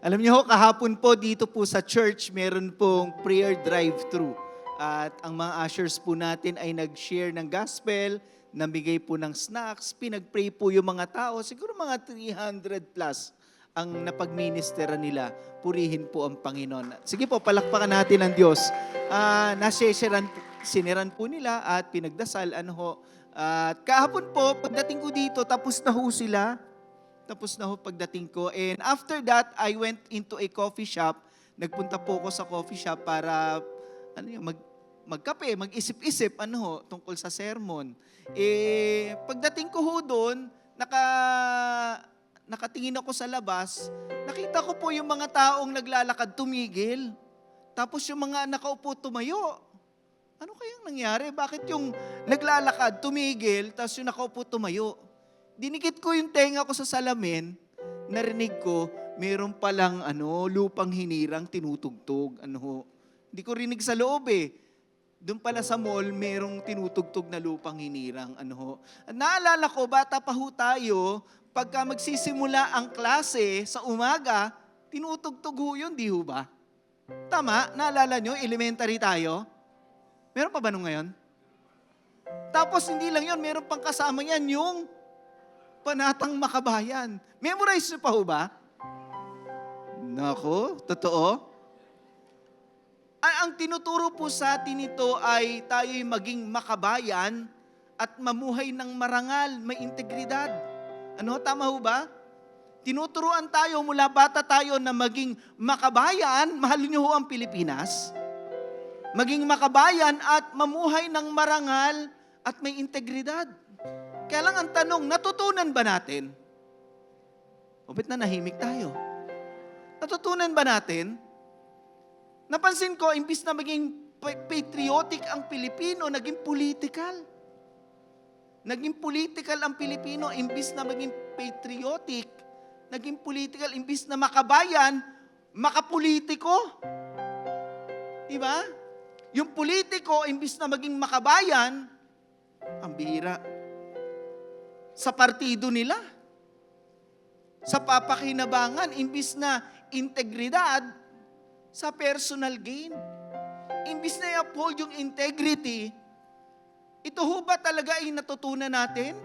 Alam niyo ho, kahapon po dito po sa church, meron pong prayer drive-thru. At ang mga ushers po natin ay nag-share ng gospel, namigay po ng snacks, pinag-pray po yung mga tao. Siguro mga 300 plus ang napag-ministeran nila. Purihin po ang Panginoon. Sige po, palakpakan natin ang Diyos. Siniran po nila at pinagdasal. At kahapon po, pagdating ko dito, tapos na ho sila. Tapos na ho pagdating ko. And after that, I went into a coffee shop. Nagpunta po ako sa coffee shop para magkape, mag-isip-isip tungkol sa sermon. Pagdating ko ho doon, nakatingin ako sa labas, nakita ko po yung mga taong naglalakad tumigil. Tapos yung mga nakaupo tumayo. Ano kayang nangyari? Bakit yung naglalakad tumigil, tapos yung nakaupo tumayo? Dinikit ko yung tenga ko sa salamin, narinig ko, meron palang lupang hinirang tinutugtog. Hindi ko rinig sa loob eh. Doon pala sa mall, merong tinutugtog na lupang hinirang. Naalala ko, bata pa ho tayo, pagka magsisimula ang klase sa umaga, tinutugtog ho yun, di ho ba? Tama? Naalala nyo, elementary tayo? Meron pa ba nung ngayon? Tapos hindi lang yun, meron pang kasama yan yung Panatang Makabayan. Memorize nyo pa ho ba? Nako, totoo? Ang tinuturo po sa atin ito ay tayo'y maging makabayan at mamuhay ng marangal, may integridad. Tama ho ba? Tinuturuan tayo mula bata tayo na maging makabayan, mahal niyo ho ang Pilipinas, maging makabayan at mamuhay ng marangal at may integridad. Kaya lang ang tanong, natutunan ba natin? O ba't na nahimik tayo? Natutunan ba natin? Napansin ko, imbis na maging patriotic ang Pilipino, naging political. Naging political ang Pilipino, imbis na maging patriotic, naging political, imbis na makabayan, makapolitiko. Diba? Yung politiko, imbis na maging makabayan, ang bihira. Sa partido nila, sa papakinabangan, imbis na integridad, sa personal gain. Imbis na i-uphold yung integrity, ito ho ba talaga ay natutunan natin?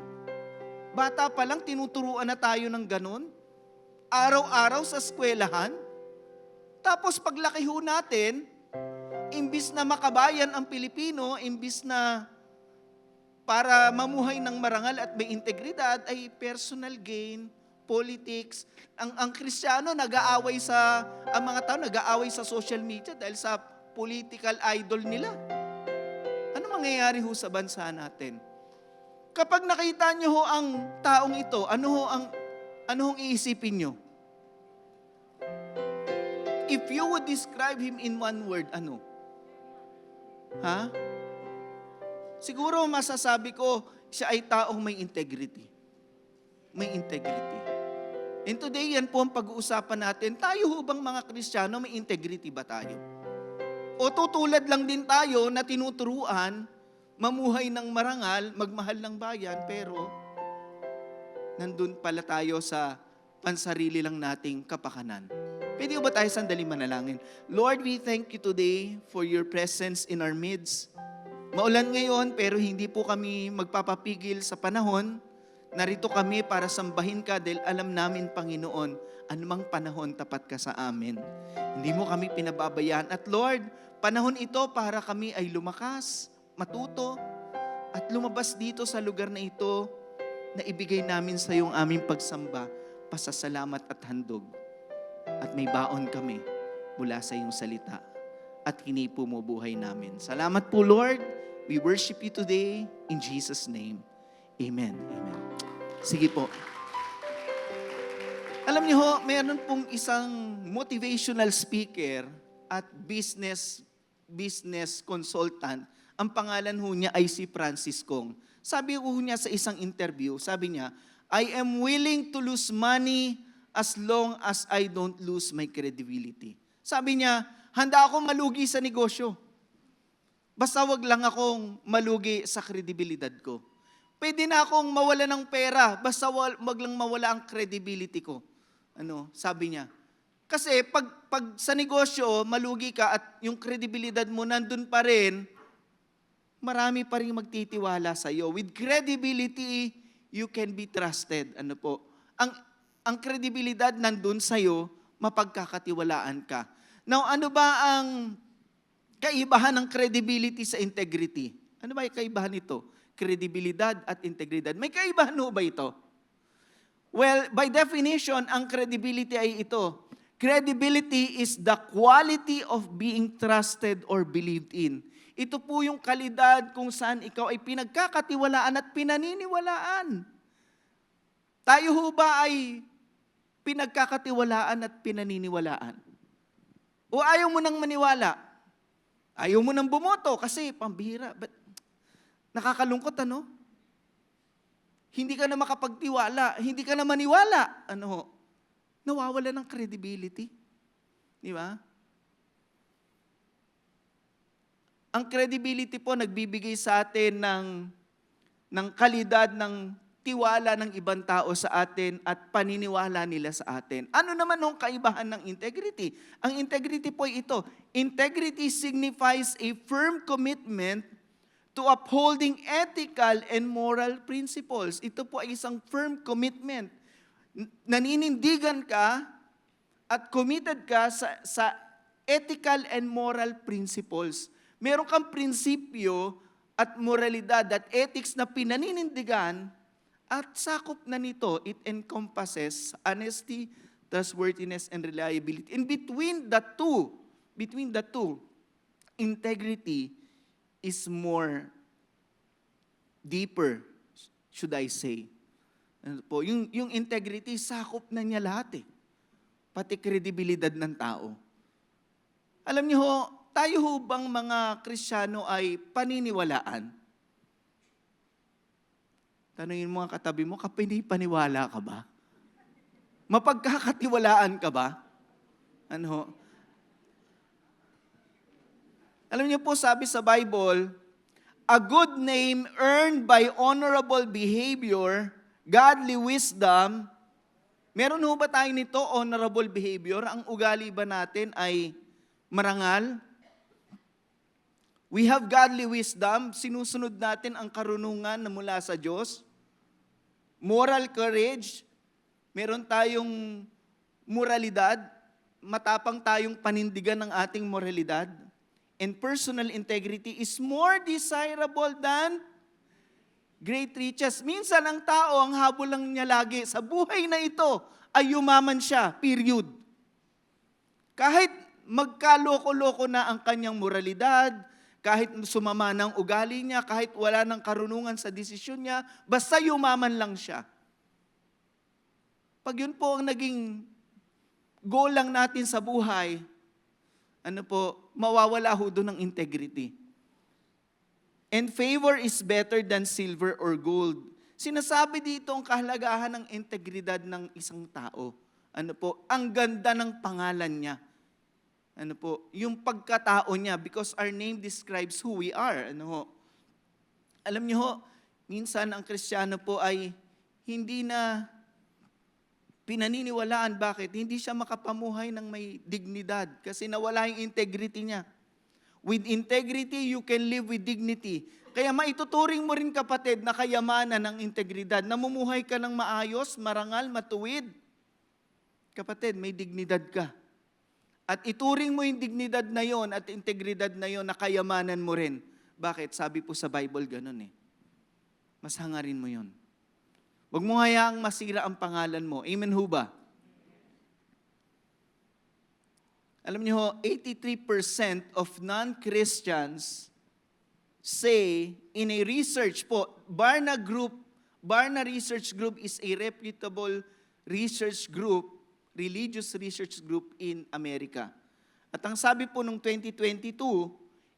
Bata pa lang, tinuturuan na tayo ng ganun. Araw-araw sa eskwelahan. Tapos paglaki ho natin, imbis na makabayan ang Pilipino, imbis na para mamuhay ng marangal at may integridad, ay personal gain, politics. Ang Kristiyano ang mga tao nag-aaway sa social media dahil sa political idol nila. Ano mangyayari ho sa bansa natin? Kapag nakita niyo ho ang taong ito, ano hong iisipin niyo? If you would describe him in one word, ano? Ha? Siguro masasabi ko, siya ay taong may integrity. May integrity. And today, yan po ang pag-uusapan natin. Tayo ho bang mga Kristiyano, may integrity ba tayo? O tutulad lang din tayo na tinuturuan, mamuhay ng marangal, magmahal ng bayan, pero nandun pala tayo sa pansarili lang nating kapakanan. Pwede ba tayo sandali manalangin? Lord, we thank you today for your presence in our midst. Maulan ngayon, pero hindi po kami magpapapigil sa panahon. Narito kami para sambahin ka dahil alam namin, Panginoon, anumang panahon tapat ka sa amin. Hindi mo kami pinababayaan. At Lord, panahon ito para kami ay lumakas, matuto, at lumabas dito sa lugar na ito na ibigay namin sa iyong aming pagsamba, pasasalamat at handog. At may baon kami mula sa iyong salita at hinipo mo buhay namin. Salamat po, Lord. We worship you today in Jesus' name. Amen. Amen. Sige po. Alam niyo ho, mayroon pong isang motivational speaker at business consultant. Ang pangalan ho niya ay si Francis Kong. Sabi ho niya sa isang interview, sabi niya, I am willing to lose money as long as I don't lose my credibility. Sabi niya, handa akong malugi sa negosyo. Basta wag lang akong malugi sa kredibilidad ko. Pwede na akong mawala ng pera, basta wag lang mawala ang credibility ko. Sabi niya, Kasi pag sa negosyo, malugi ka at yung kredibilidad mo nandun pa rin, marami pa rin magtitiwala sa iyo. With credibility, you can be trusted. Ano po? Ang kredibilidad nandun sa iyo, mapagkakatiwalaan ka. Now, ano ba ang kaibahan ng credibility sa integrity? Ano ba yung kaibahan nito? Kredibilidad at integridad. May kaibahan ho ba ito? Well, by definition, ang credibility ay ito. Credibility is the quality of being trusted or believed in. Ito po yung kalidad kung saan ikaw ay pinagkakatiwalaan at pinaniniwalaan. Tayo ho ba ay pinagkakatiwalaan at pinaniniwalaan? O ayaw mo nang maniwala? Ayaw mo nang bumoto kasi pambihira. But nakakalungkot ano? Hindi ka na makapagtiwala, hindi ka na maniwala. Ano? Nawawala ng credibility. Di ba? Ang credibility po nagbibigay sa atin ng kalidad ng tiwala ng ibang tao sa atin at paniniwala nila sa atin. Ano naman ang kaibahan ng integrity? Ang integrity po ay ito. Integrity signifies a firm commitment to upholding ethical and moral principles. Ito po ay isang firm commitment. Naninindigan ka at committed ka sa ethical and moral principles. Meron kang prinsipyo at moralidad at ethics na pinaninindigan at sakop na nito, it encompasses honesty, trustworthiness, and reliability. And between the two, integrity is more deeper, should I say. Ano po, yung integrity, sakop na niya lahat eh. Pati kredibilidad ng tao. Alam niyo ho, tayo ho bang mga Kristiyano ay paniniwalaan? Tanungin mo ang katabi mo, kapinipaniwala ka ba? Mapagkakatiwalaan ka ba? Ano? Alam niyo po, sabi sa Bible, a good name earned by honorable behavior, godly wisdom. Meron ho ba tayo nito, honorable behavior? Ang ugali ba natin ay marangal? We have godly wisdom. Sinusunod natin ang karunungan na mula sa Diyos. Moral courage. Meron tayong moralidad. Matapang tayong panindigan ng ating moralidad. And personal integrity is more desirable than great riches. Minsan ang tao, ang habol lang niya lagi sa buhay na ito ay yumaman siya, period. Kahit magkaloko-loko na ang kanyang moralidad, kahit sumama ng ugali niya, kahit wala ng karunungan sa desisyon niya, basta yumaman lang siya. Pag yun po ang naging goal lang natin sa buhay, ano po, mawawala ho doon ng integrity. And favor is better than silver or gold. Sinasabi dito ang kahalagahan ng integridad ng isang tao. Ano po, ang ganda ng pangalan niya. Ano po, yung pagkatao niya, because our name describes who we are. Ano ho? Alam niyo ho, minsan ang Kristiyano po ay hindi na pinaniniwalaan. Bakit? Hindi siya makapamuhay ng may dignidad kasi nawala yung integrity niya. With integrity, you can live with dignity. Kaya maituturing mo rin kapatid na kayamanan ng integridad. Namumuhay ka ng maayos, marangal, matuwid. Kapatid, may dignidad ka. At ituring mo yung dignidad na yon at integridad na yon na kayamanan mo rin. Bakit? Sabi po sa Bible, ganun eh. Mas hangarin mo yon. Huwag mo hayaang masira ang pangalan mo. Amen ho ba? Alam niyo, 83% of non-Christians say in a research po, Barna Research Group is a reputable research group, religious research group in America. At ang sabi po nung 2022,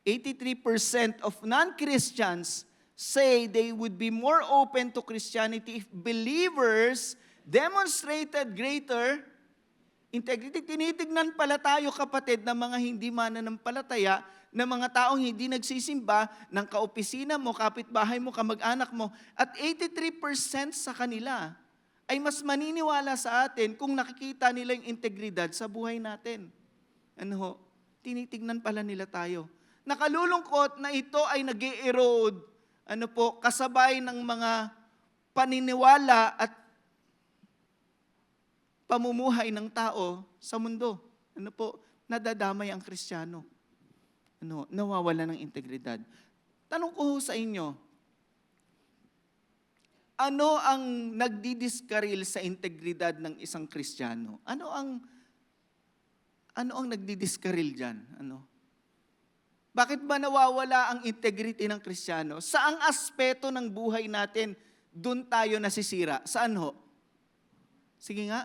83% of non-Christians say they would be more open to Christianity if believers demonstrated greater integrity. Tinitignan pala tayo kapatid ng mga hindi mananampalataya, ng mga taong hindi nagsisimba, ng kaopisina mo, kapitbahay mo, kamag-anak mo, at 83% sa kanila ay mas maniniwala sa atin kung nakikita nila yung integridad sa buhay natin. Ano ho? Tinitignan pala nila tayo. Nakalulungkot na ito ay nag-e-erode, kasabay ng mga paniniwala at pamumuhay ng tao sa mundo. Nadadamay ang Kristiyano. Nawawala ng integridad. Tanong ko sa inyo, ano ang nagdidiskaril sa integridad ng isang Kristiyano? Ano ang nagdidiskaril diyan? Bakit ba nawawala ang integrity ng Kristiyano? Saang aspeto ng buhay natin doon tayo nasisira? Saan ho? Sige nga.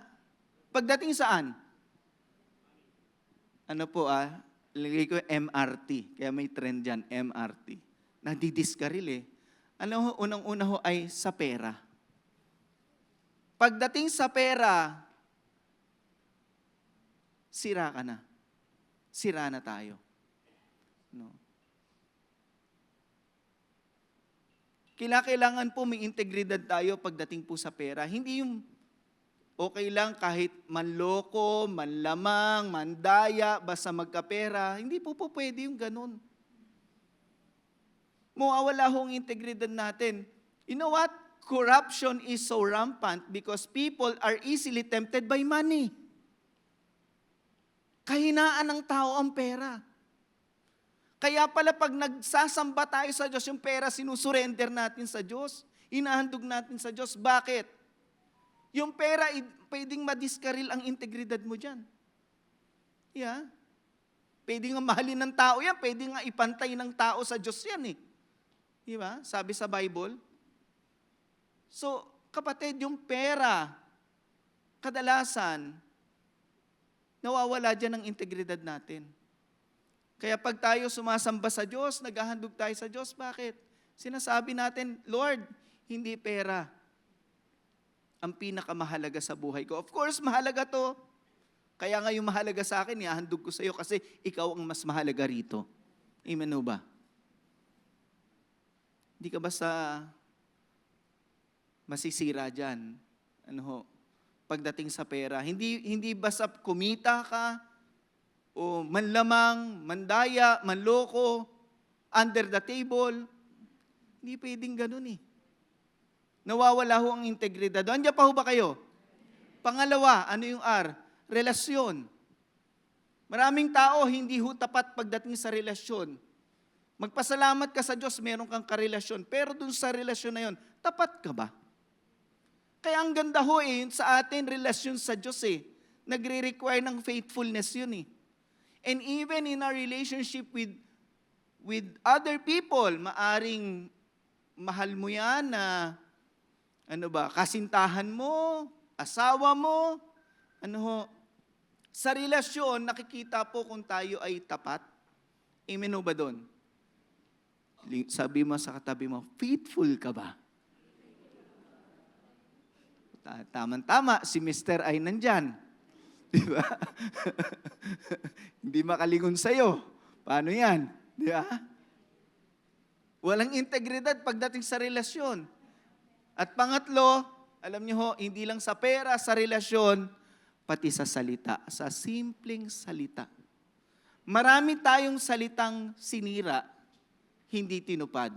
Pagdating saan? Lagay ko MRT. Kaya may trend dyan, MRT. Nadidiskaril eh. Unang-una ho ay sa pera. Pagdating sa pera, sira ka na. Sira na tayo. Kailangan po may integridad tayo pagdating po sa pera. Hindi yung okay lang kahit manloko, manlamang, mandaya, basta magkapera. Hindi po pwede yung ganun. Mawawala hong integridad natin. You know what? Corruption is so rampant because people are easily tempted by money. Kahinaan ng tao ang pera. Kaya pala pag nagsasamba tayo sa Diyos, yung pera sinusurrender natin sa Diyos. Inahandog natin sa Diyos. Bakit? Yung pera, pwedeng madiskaril ang integridad mo dyan. Yeah. Pwede nga mahalin ng tao yan. Pwede nga ipantay ng tao sa Diyos yan eh. Di ba? Sabi sa Bible. So, kapatid, yung pera, kadalasan, nawawala dyan ang integridad natin. Kaya pag tayo sumasamba sa Diyos, naghahandog tayo sa Diyos, bakit? Sinasabi natin, Lord, hindi pera ang pinakamahalaga sa buhay ko. Of course, mahalaga to. Kaya nga yung mahalaga sa akin, ihahandog ko sa iyo kasi ikaw ang mas mahalaga rito. Amen o ba? Hindi ka basta masisira dyan. Pagdating sa pera. Hindi basta kumita ka, o manlamang, mandaya, manloko, under the table. Hindi pwedeng ganun eh. Nawawala ho ang integridad. Andiyan pa ho ba kayo? Pangalawa, ano yung R? Relasyon. Maraming tao hindi ho tapat pagdating sa relasyon. Magpasalamat ka sa Diyos, meron kang karelasyon. Pero dun sa relasyon na yon, tapat ka ba? Kaya ang ganda ho sa atin, relasyon sa Diyos nagre-require ng faithfulness yun eh. And even in our relationship with other people, maaring mahal mo yan na, kasintahan mo, asawa mo, sa relasyon, nakikita po kung tayo ay tapat. Amen o ba doon? Sabi mo sa katabi mo, faithful ka ba? Tama-tama, si Mr. ay nandyan. Di ba? Hindi makalingon sa'yo. Paano yan? Di ba? Walang integridad pagdating sa relasyon. At pangatlo, alam niyo ho, hindi lang sa pera, sa relasyon, pati sa salita, sa simpleng salita. Marami tayong salitang sinira, hindi tinupad.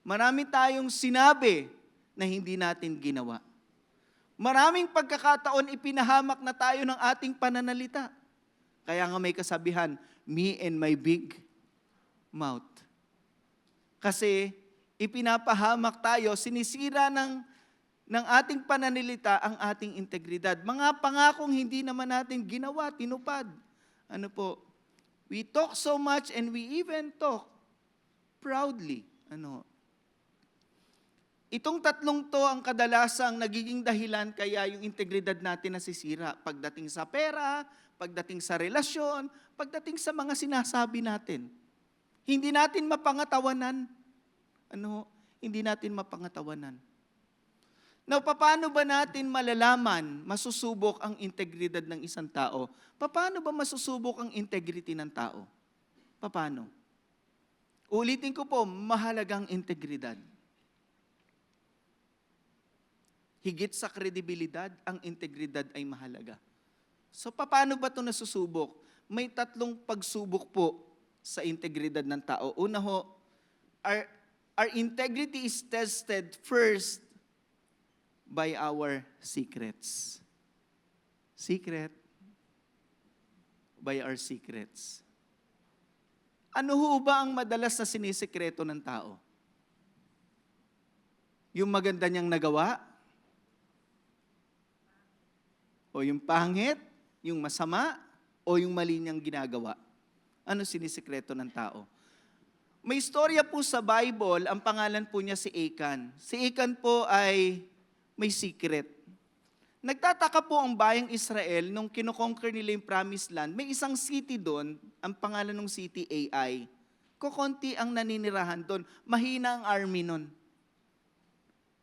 Marami tayong sinabi na hindi natin ginawa. Maraming pagkakataon ipinahamak na tayo ng ating pananalita. Kaya nga may kasabihan, me and my big mouth. Kasi ipinapahamak tayo, sinisira ng ating pananalita ang ating integridad. Mga pangakong hindi naman natin ginawa, tinupad. We talk so much and we even talk proudly. Itong tatlong to ang kadalasang nagiging dahilan kaya yung integridad natin nasisira. Pagdating sa pera, pagdating sa relasyon, pagdating sa mga sinasabi natin. Hindi natin mapangatawanan. Hindi natin mapangatawanan. Now, paano ba natin malalaman, masusubok ang integridad ng isang tao? Paano ba masusubok ang integrity ng tao? Paano? Ulitin ko po, mahalagang integridad. higit sa kredibilidad, ang integridad ay mahalaga. So paano ba ito nasusubok? May 3 pagsubok po sa integridad ng tao. Una ho, our integrity is tested first by our secrets. Secret. By our secrets. Ano ho ba ang madalas na sinisikreto ng tao? Yung maganda niyang nagawa? O yung pangit? Yung masama? O yung mali niyang ginagawa? Ano sinisikreto ng tao? May istorya po sa Bible, ang pangalan po niya si Achan. Si Achan po ay may secret. Nagtataka po ang bayang Israel nung kinoconquer nila yung promised land. May isang city doon, ang pangalan ng city Ai. Kukunti ang naninirahan doon. Mahina ang army nun.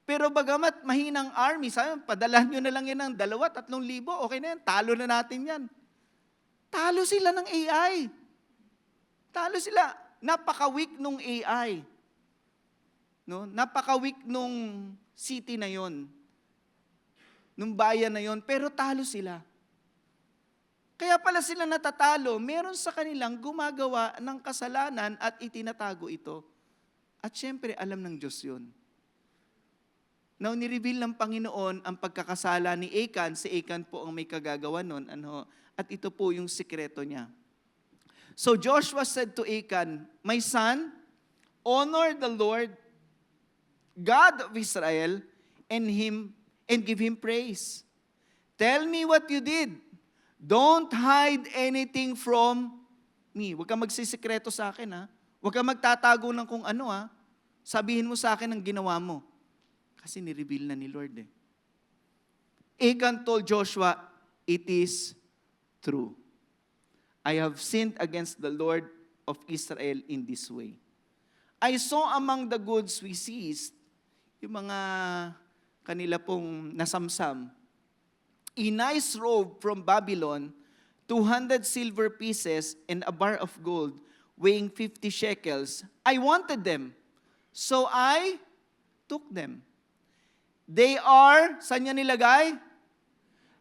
Pero bagamat mahina ang army, sabi, padalahan nyo na lang yan ng 2,000-3,000, okay na yan, talo na natin yan. Talo sila ng Ai. Talo sila. Napaka-weak nung Ai. No? Napaka-weak nung city na yon, nung bayan na yon, pero talo sila. Kaya pala sila natatalo, meron sa kanilang gumagawa ng kasalanan at itinatago ito. At syempre, alam ng Diyos yun. Now, nireveal ng Panginoon ang pagkakasala ni Achan. Si Achan po ang may kagagawa nun. At ito po yung sikreto niya. So Joshua said to Achan, "My son, honor the Lord, God of Israel, and give Him praise. Tell me what you did. Don't hide anything from me." Huwag kang magsisikreto sa akin, ha? Huwag kang magtatago ng kung ano, ha? Sabihin mo sa akin ang ginawa mo. Kasi nireveal na ni Lord, eh. Achan told Joshua, "It is true. I have sinned against the Lord of Israel in this way. I saw among the goods we seized," yung mga kanila pong nasamsam, "a nice robe from Babylon, 200 silver pieces, and a bar of gold weighing 50 shekels. I wanted them, so I took them. They are," saan niya nilagay?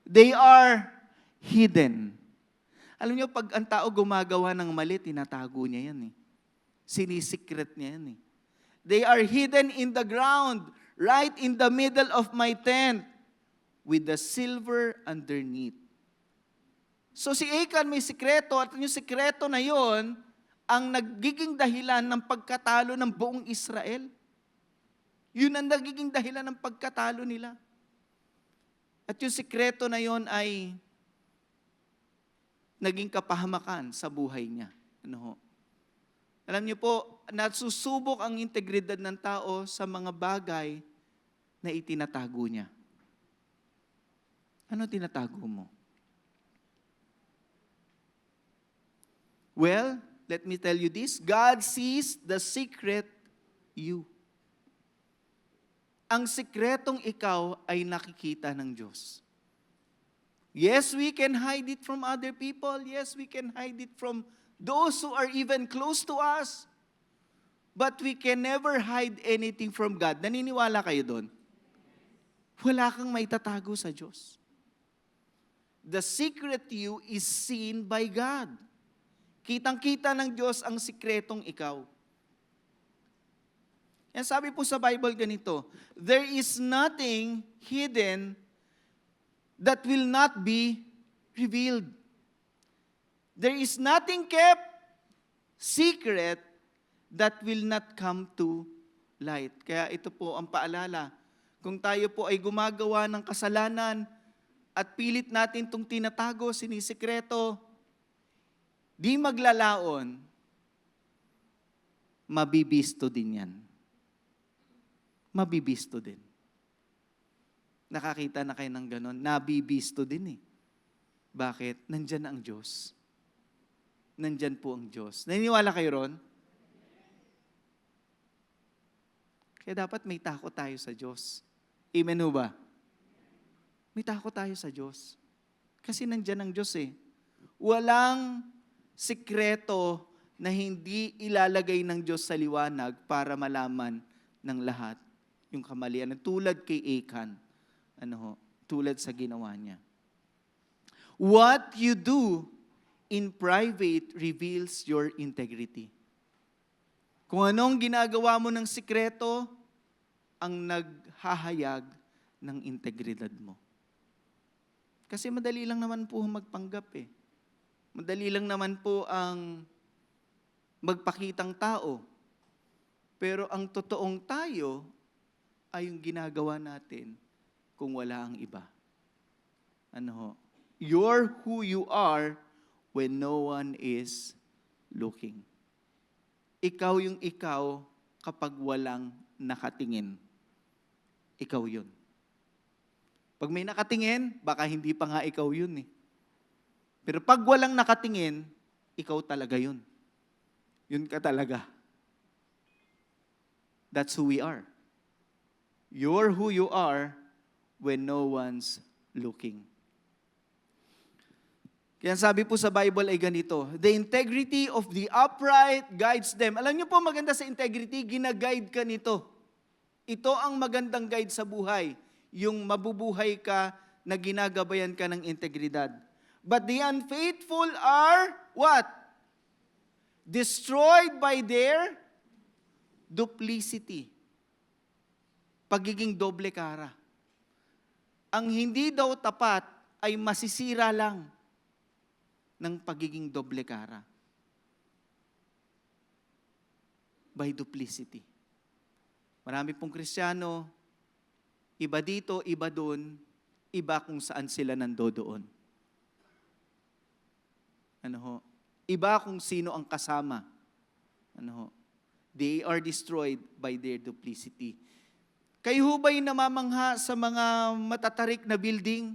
"They are hidden." Alam niyo, pag ang tao gumagawa ng mali, tinatago niya yan, eh. Sinisikret niya yan, eh. "They are hidden in the ground, right in the middle of my tent, with the silver underneath." So si Achan may sikreto, at yung sikreto na yon ang nagiging dahilan ng pagkatalo ng buong Israel. Yun ang nagiging dahilan ng pagkatalo nila. At yung sikreto na yon ay naging kapahamakan sa buhay niya. Alam niyo po, nasusubok ang integridad ng tao sa mga bagay na itinatago niya. Ano tinatago mo? Well, let me tell you this. God sees the secret you. Ang sikretong ikaw ay nakikita ng Diyos. Yes, we can hide it from other people. Yes, we can hide it from those who are even close to us. But we can never hide anything from God. Naniniwala kayo doon? Wala kang maitatago sa Diyos. The secret you is seen by God. Kitang-kita ng Diyos ang sikretong ikaw. Yan sabi po sa Bible ganito, "There is nothing hidden that will not be revealed. There is nothing kept secret that will not come to light." Kaya ito po ang paalala. Kung tayo po ay gumagawa ng kasalanan at pilit natin itong tinatago, sinisikreto, di maglalaon, mabibisto din yan. Mabibisto din. Nakakita na kayo ng ganon? Nabibisto din, eh. Bakit? Nandyan ang Diyos. Nandyan po ang Diyos. Naniniwala kayo ron? Kaya dapat may takot tayo sa Diyos. Amen ho ba? May takot tayo sa Diyos. Kasi nandyan ang Diyos, eh. Walang sikreto na hindi ilalagay ng Diyos sa liwanag para malaman ng lahat yung kamalian. Tulad kay Achan. tulad sa ginawa niya. What you do in private reveals your integrity. Kung anong ginagawa mo ng sikreto, ang naghahayag ng integridad mo. Kasi madali lang naman po magpanggap eh. Madali lang naman po ang magpakitang tao. Pero ang totoong tayo ay yung ginagawa natin kung wala ang iba. You're who you are when no one is looking. Ikaw yung ikaw kapag walang nakatingin. Ikaw yun. Pag may nakatingin, baka hindi pa nga ikaw yun eh. Pero pag walang nakatingin, ikaw talaga yun. Yun ka talaga. That's who we are. You're who you are when no one's looking. Kaya sabi po sa Bible ay ganito, the integrity of the upright guides them. Alam niyo po, maganda sa integrity, ginaguide ka nito. Ito ang magandang guide sa buhay. Yung mabubuhay ka na ginagabayan ka ng integridad. But the unfaithful are what? Destroyed by their duplicity. Pagiging doble kara. Ang hindi daw tapat ay masisira lang ng pagiging doble kara. By duplicity. Marami pong Kristiyano, iba dito, iba doon, iba kung saan sila nandoon. Iba kung sino ang kasama. They are destroyed by their duplicity. Kayo ba'y namamangha sa mga matatarik na building?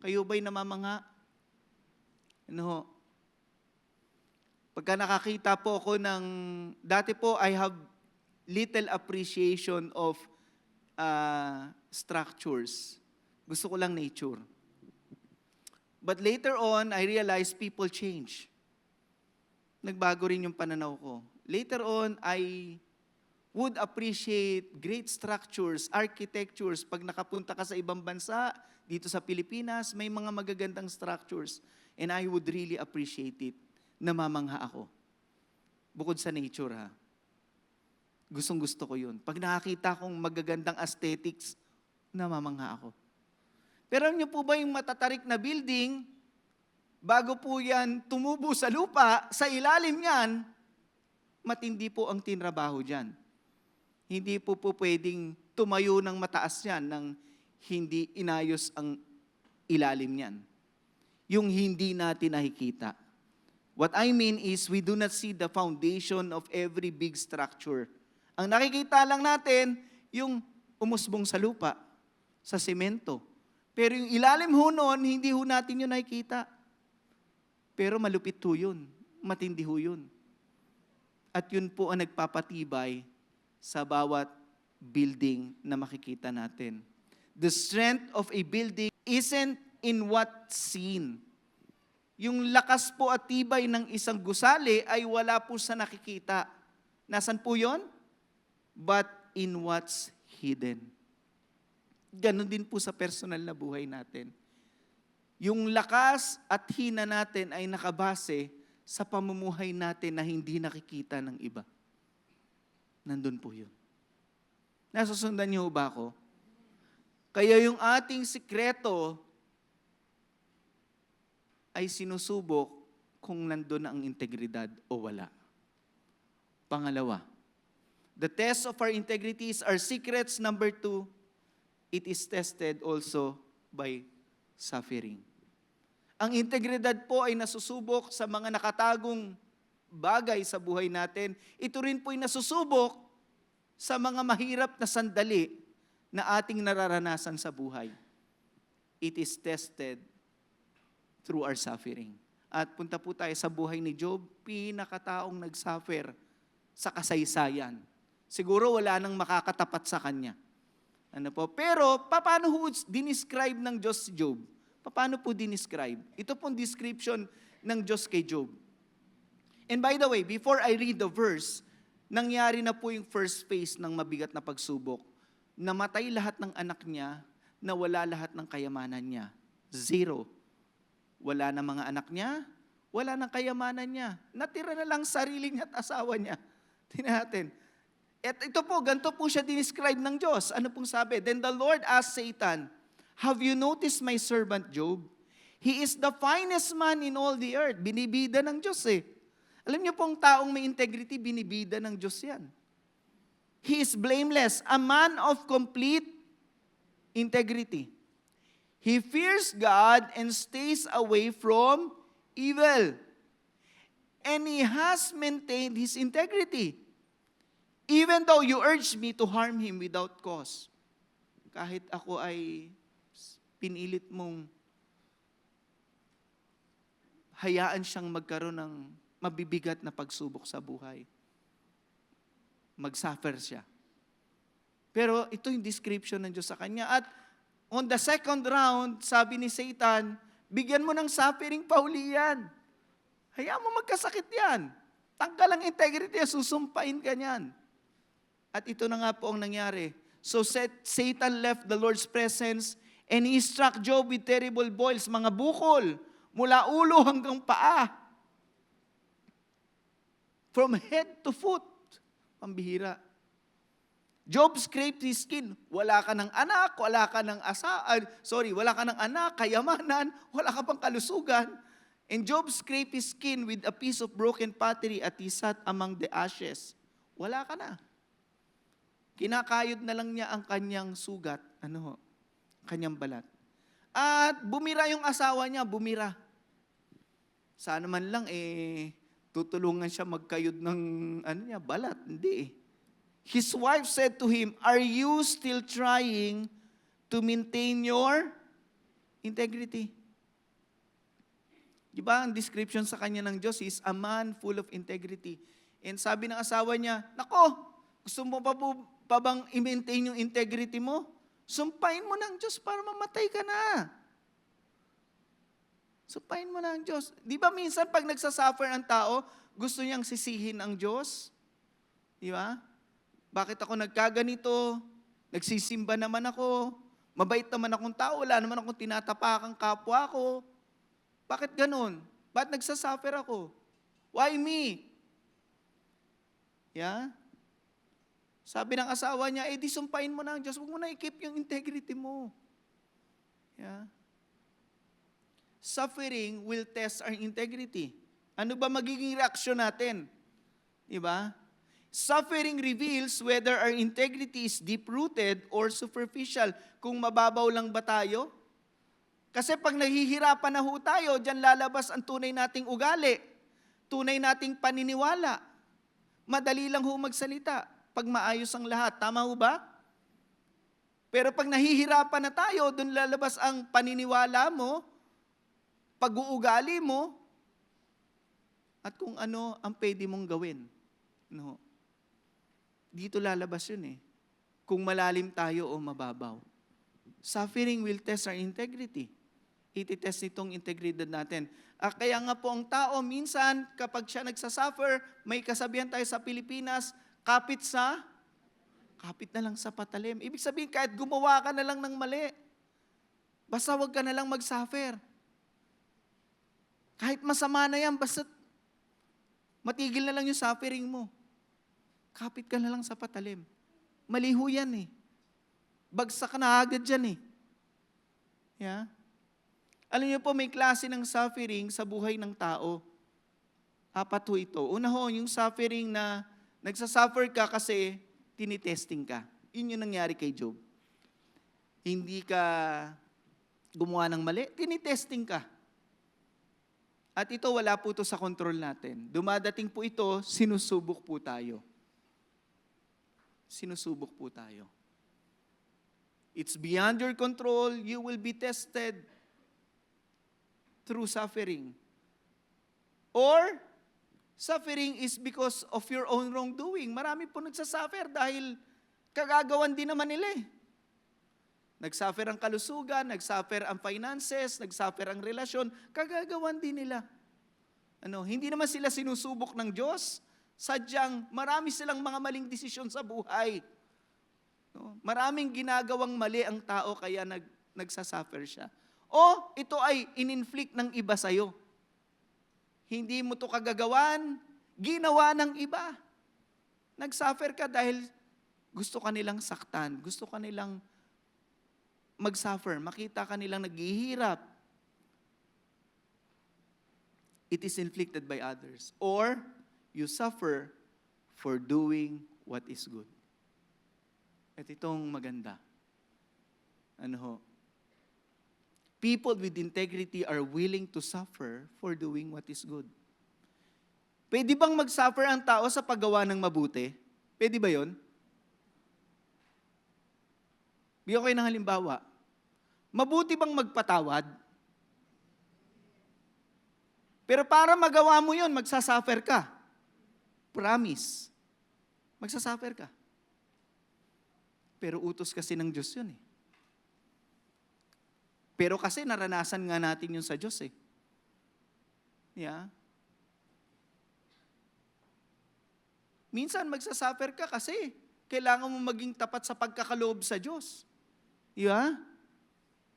Kayo ba'y namamangha? Pagka nakakita po ako dati po I have little appreciation of structures. Gusto ko lang nature. But later on, I realized people change. Nagbago rin yung pananaw ko. Later on, I would appreciate great structures, architectures. Pag nakapunta ka sa ibang bansa, dito sa Pilipinas, may mga magagandang structures. And I would really appreciate it. Namamangha ako. Bukod sa nature ha. Gustong gusto ko yun. Pag nakakita kong magagandang aesthetics, namamangha ako. Pero niyo po ba yung matatarik na building, bago po yan tumubo sa lupa, sa ilalim yan, matindi po ang tinrabaho dyan. Hindi po pwedeng tumayo ng mataas yan nang hindi inayos ang ilalim niyan. Yung hindi natin nakikita. What I mean is, we do not see the foundation of every big structure. Ang nakikita lang natin, yung umusbong sa lupa, sa semento. Pero yung ilalim ho noon, hindi ho natin yun nakikita. Pero malupit ho yun. Matindi ho yun. At yun po ang nagpapatibay sa bawat building na makikita natin. The strength of a building isn't in what's seen. Yung lakas po at tibay ng isang gusali ay wala po sa nakikita. Nasaan po yun? But in what's hidden. Ganon din po sa personal na buhay natin. Yung lakas at hina natin ay nakabase sa pamumuhay natin na hindi nakikita ng iba. Nandun po yun. Nasusundan niyo ba ako? Kaya yung ating sikreto ay sinusubok kung nandun ang integridad o wala. Pangalawa, the test of our integrity is our secrets. Number 2, it is tested also by suffering. Ang integridad po ay nasusubok sa mga nakatagong bagay sa buhay natin. Ito rin po ay nasusubok sa mga mahirap na sandali na ating nararanasan sa buhay. It is tested through our suffering. At punta po tayo sa buhay ni Job, pinakataong nagsuffer sa kasaysayan. Siguro wala nang makakatapat sa kanya. Pero paano ho dinescribe ng Diyos si Job? Paano po dinescribe? Ito pong description ng Diyos kay Job. And by the way, before I read the verse, nangyari na po yung first phase ng mabigat na pagsubok. Namatay lahat ng anak niya, na wala lahat ng kayamanan niya. Zero. Wala na mga anak niya, wala ng kayamanan niya. Natira na lang sarili niya at asawa niya. Tingnan natin. At ito po, ganito po siya dinescribe ng Diyos. Ano pong sabi? Then the Lord asked Satan, "Have you noticed my servant Job? He is the finest man in all the earth." Binibida ng Diyos eh. Alam niyo pong taong may integrity, binibida ng Diyos yan. He is blameless, a man of complete integrity. He fears God and stays away from evil. And he has maintained his integrity. Even though you urge me to harm him without cause. Kahit ako ay pinilit mong hayaan siyang magkaroon ng mabibigat na pagsubok sa buhay. Mag-suffer siya. Pero ito yung description ng Diyos sa kanya. At on the second round, sabi ni Satan, bigyan mo ng suffering pa uli yan. Hayaan mo magkasakit yan. Tanggal ang integrity, susumpain ka niyan. At ito na nga po ang nangyari. So Satan left the Lord's presence and he struck Job with terrible boils, mga bukol, mula ulo hanggang paa. From head to foot. Pambihira. Job scraped his skin. Wala ka ng anak, wala ka ng wala ka ng anak, kayamanan, wala ka pang kalusugan. And Job scraped his skin with a piece of broken pottery at he sat among the ashes. Wala ka na. Kinakayod na lang niya ang kanyang sugat, kanyang balat. At bumira yung asawa niya, bumira. Sana man lang tutulungan siya magkayod ng balat. Hindi. His wife said to him, "Are you still trying to maintain your integrity?" Diba ang description sa kanya ng Diyos is a man full of integrity. And sabi ng asawa niya, "Nako, gusto mo pa bang i-maintain yung integrity mo? Sumpain mo ng Diyos para mamatay ka na." Sumpain mo na ang Diyos. Di ba minsan pag nagsasuffer ang tao, gusto niyang sisihin ang Diyos? Di ba? Bakit ako nagkaganito? Nagsisimba naman ako. Mabait naman akong tao. Wala naman akong tinatapakang kapwa ko. Bakit ganun? Bakit nagsasuffer ako? Why me? Yeah? Sabi ng asawa niya, di sumpain mo na ang Diyos. Huwag mo na i-keep yung integrity mo. Yeah? Suffering will test our integrity. Ano ba magiging reaksyon natin? Diba? Suffering reveals whether our integrity is deep-rooted or superficial. Kung mababaw lang ba tayo? Kasi pag nahihirapan na ho tayo, dyan lalabas ang tunay nating ugali, tunay nating paniniwala. Madali lang ho magsalita pag maayos ang lahat. Tama ho ba? Pero pag nahihirapan na tayo, doon lalabas ang paniniwala mo, pag-uugali mo, at kung ano ang pwede mong gawin. No. Dito lalabas yun kung malalim tayo o mababaw. Suffering will test our integrity. Iti-test nitong integridad natin. Kaya nga po ang tao, minsan kapag siya nagsasuffer, may kasabihan tayo sa Pilipinas, kapit na lang sa patalim. Ibig sabihin, kahit gumawa ka na lang ng mali, basta wag ka na lang mag-suffer. Kahit masama na yan, basta matigil na lang yung suffering mo. Kapit ka na lang sa patalim. Maliho yan Bagsak ka na agad dyan Yeah? Alam niyo po, may klase ng suffering sa buhay ng tao. 4 ho ito. Una ho, yung suffering na nagsasuffer ka kasi tinitesting ka. Yun yung nangyari kay Job. Hindi ka gumawa ng mali, tinitesting ka. At ito, wala po ito sa control natin. Dumadating po ito, sinusubok po tayo. Sinusubok po tayo. It's beyond your control. You will be tested through suffering. Or, suffering is because of your own wrongdoing. Marami po nagsasuffer dahil kagagawan din naman nila Nagsuffer ang kalusugan, nagsuffer ang finances, nagsuffer ang relasyon, kagagawan din nila. Hindi naman sila sinusubok ng Diyos, sadyang marami silang mga maling desisyon sa buhay. Maraming ginagawang mali ang tao kaya nagsasuffer siya. O ito ay in-inflict ng iba sa'yo. Hindi mo to kagagawan, ginawa ng iba. Nagsuffer ka dahil gusto ka nilang saktan, gusto ka nilang mag-suffer, makita ka nilang naghihirap. It is inflicted by others. Or, you suffer for doing what is good. At itong maganda. Ano ho? People with integrity are willing to suffer for doing what is good. Pwede bang mag-suffer ang tao sa paggawa ng mabuti? Pwede ba yon? Bigyan ko kayo ng halimbawa. Mabuti bang magpatawad? Pero para magawa mo yon, magsasuffer ka. Promise. Magsasuffer ka. Pero utos kasi ng Diyos yun eh. Pero kasi naranasan nga natin yun sa Diyos eh. Yeah. Minsan magsasuffer ka kasi kailangan mo maging tapat sa pagkakaloob sa Diyos. Yeah?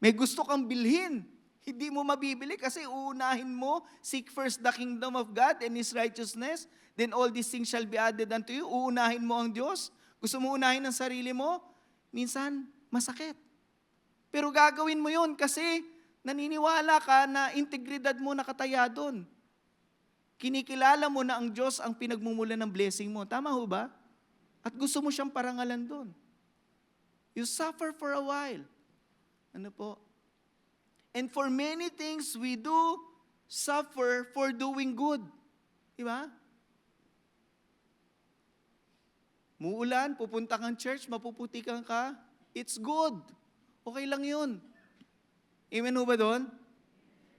May gusto kang bilhin. Hindi mo mabibili kasi uunahin mo, seek first the kingdom of God and His righteousness, then all these things shall be added unto you. Uunahin mo ang Diyos. Gusto mo unahin ang sarili mo? Minsan, masakit. Pero gagawin mo yun kasi naniniwala ka na integridad mo nakataya doon. Kinikilala mo na ang Diyos ang pinagmumulan ng blessing mo. Tama ho ba? At gusto mo siyang parangalan doon. You suffer for a while. Ano po? And for many things, we do suffer for doing good. Diba? Muulan, pupunta kang church, mapuputikan ka, it's good. Okay lang yun. Amen ho ba doon?